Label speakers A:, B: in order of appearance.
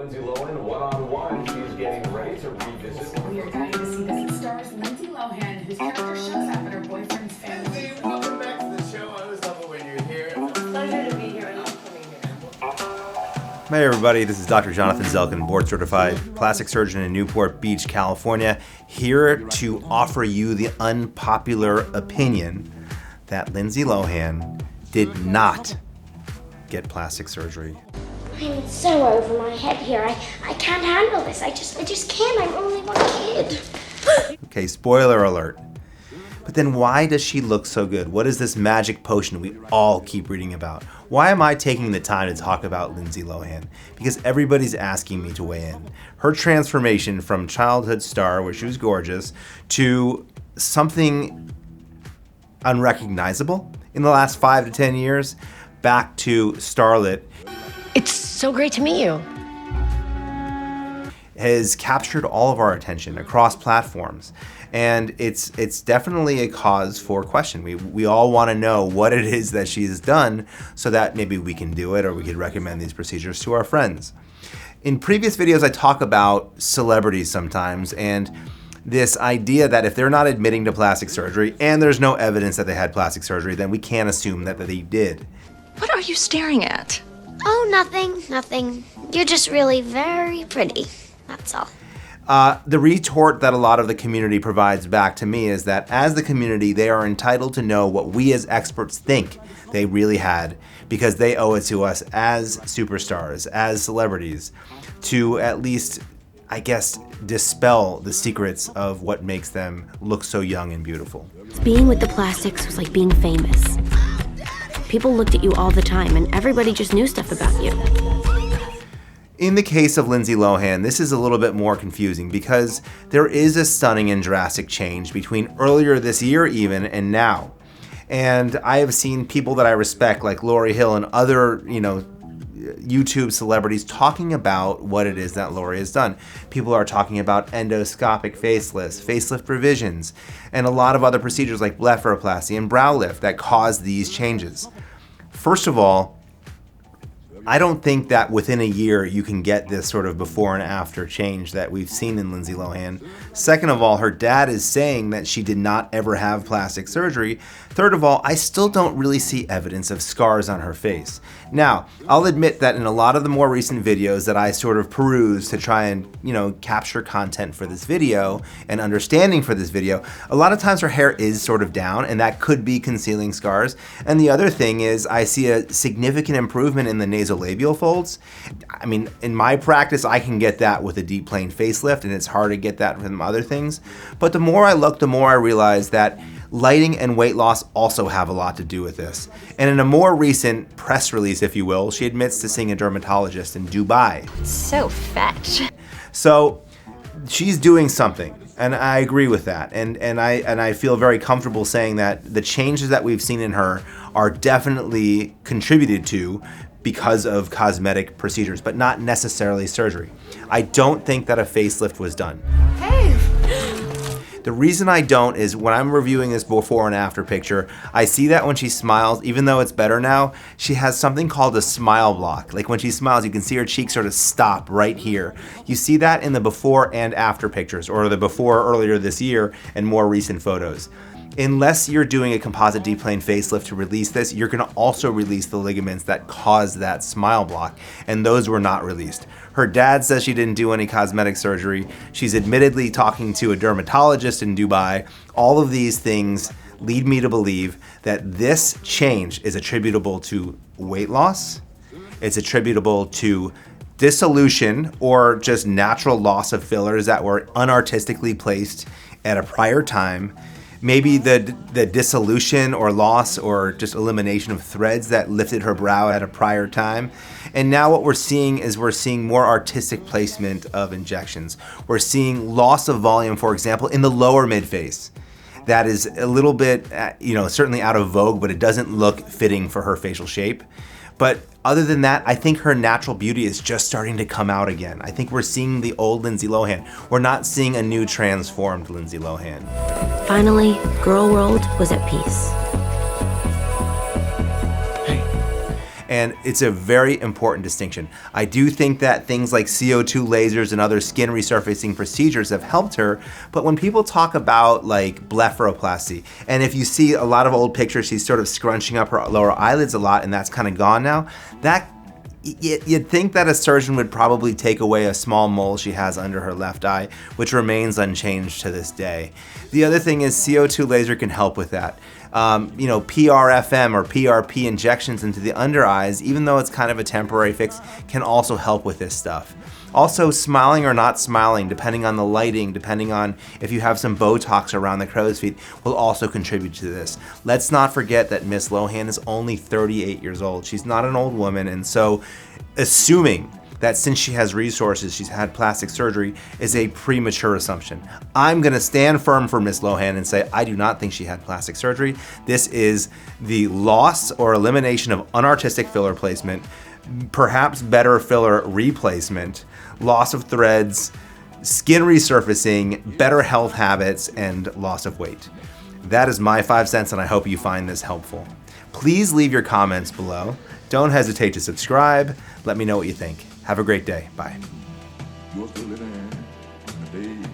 A: Lindsay Lohan, one-on-one. She's getting ready to revisit.
B: We are dying to see this. It stars Lindsay Lohan, whose character shows up at her boyfriend's family.
C: Lindsay, welcome back to the show. I always love it when you're here.
B: Pleasure to be here and I'm coming here.
D: Hey everybody, this is Dr. Jonathan Zelken, board certified plastic surgeon in Newport Beach, California, here to offer you the unpopular opinion that Lindsay Lohan did not get plastic surgery.
E: I'm so over my head here. I can't handle this. I just can't. I'm only one kid.
D: Okay, spoiler alert. But then why does she look so good? What is this magic potion we all keep reading about? Why am I taking the time to talk about Lindsay Lohan? Because everybody's asking me to weigh in. Her transformation from childhood star, where she was gorgeous, to something unrecognizable in the last 5 to 10 years, back to starlet,
F: It's so great to meet you.
D: has captured all of our attention across platforms. And it's definitely a cause for question. We all want to know what it is that she's done so that maybe we can do it or we could recommend these procedures to our friends. In previous videos, I talk about celebrities sometimes and this idea that if they're not admitting to plastic surgery and there's no evidence that they had plastic surgery, then we can't assume that they did.
F: What are you staring at?
E: Oh, nothing. You're just really very pretty. That's all.
D: The retort that a lot of the community provides back to me is that as the community, they are entitled to know what we as experts think they really had because they owe it to us as superstars, as celebrities, to at least, I guess, dispel the secrets of what makes them look so young and beautiful.
G: Being with the plastics was like being famous. People looked at you all the time and everybody just knew stuff about you.
D: In the case of Lindsay Lohan, this is a little bit more confusing because there is a stunning and drastic change between earlier this year even and now. And I have seen people that I respect like Lauryn Hill and other, YouTube celebrities talking about what it is that Lori has done. People are talking about endoscopic facelifts, facelift revisions, and a lot of other procedures like blepharoplasty and brow lift that cause these changes. First of all, I don't think that within a year you can get this sort of before and after change that we've seen in Lindsay Lohan. Second of all, her dad is saying that she did not ever have plastic surgery. Third of all, I still don't really see evidence of scars on her face. Now, I'll admit that in a lot of the more recent videos that I sort of peruse to try and, capture content for this video and understanding for this video, a lot of times her hair is sort of down and that could be concealing scars. And the other thing is I see a significant improvement in the nasolabial folds. I mean, in my practice, I can get that with a deep plane facelift and it's hard to get that from other things. But the more I look, the more I realize that lighting and weight loss also have a lot to do with this. And in a more recent press release, if you will, she admits to seeing a dermatologist in Dubai.
F: So fetch.
D: So she's doing something, and I agree with that. And I feel very comfortable saying that the changes that we've seen in her are definitely contributed to because of cosmetic procedures, but not necessarily surgery. I don't think that a facelift was done.
B: Hey!
D: The reason I don't is when I'm reviewing this before and after picture, I see that when she smiles, even though it's better now, she has something called a smile block. Like when she smiles, you can see her cheeks sort of stop right here. You see that in the before and after pictures, or the before earlier this year and more recent photos. Unless you're doing a composite deep plane facelift to release this, you're gonna also release the ligaments that cause that smile block, and those were not released. Her dad says she didn't do any cosmetic surgery. She's admittedly talking to a dermatologist in Dubai. All of these things lead me to believe that this change is attributable to weight loss. It's attributable to dissolution or just natural loss of fillers that were unartistically placed at a prior time. Maybe the dissolution or loss or just elimination of threads that lifted her brow at a prior time. And now what we're seeing is we're seeing more artistic placement of injections. We're seeing loss of volume, for example, in the lower midface. That is a little bit, certainly out of vogue, but it doesn't look fitting for her facial shape. But other than that, I think her natural beauty is just starting to come out again. I think we're seeing the old Lindsay Lohan. We're not seeing a new transformed Lindsay Lohan.
G: Finally, girl world was at peace.
D: And it's a very important distinction. I do think that things like CO2 lasers and other skin resurfacing procedures have helped her, but when people talk about like blepharoplasty, and if you see a lot of old pictures, she's sort of scrunching up her lower eyelids a lot, and that's kind of gone now, that you'd think that a surgeon would probably take away a small mole she has under her left eye, which remains unchanged to this day. The other thing is CO2 laser can help with that. PRFM or PRP injections into the under eyes, even though it's kind of a temporary fix, can also help with this stuff. Also, smiling or not smiling, depending on the lighting, depending on if you have some Botox around the crow's feet, will also contribute to this. Let's not forget that Miss Lohan is only 38 years old. She's not an old woman, and so assuming that since she has resources, she's had plastic surgery, is a premature assumption. I'm gonna stand firm for Miss Lohan and say I do not think she had plastic surgery. This is the loss or elimination of unartistic filler placement, perhaps better filler replacement, loss of threads, skin resurfacing, better health habits, and loss of weight. That is my 5 cents, and I hope you find this helpful. Please leave your comments below. Don't hesitate to subscribe. Let me know what you think. Have a great day. Bye.
H: You're still living in the day.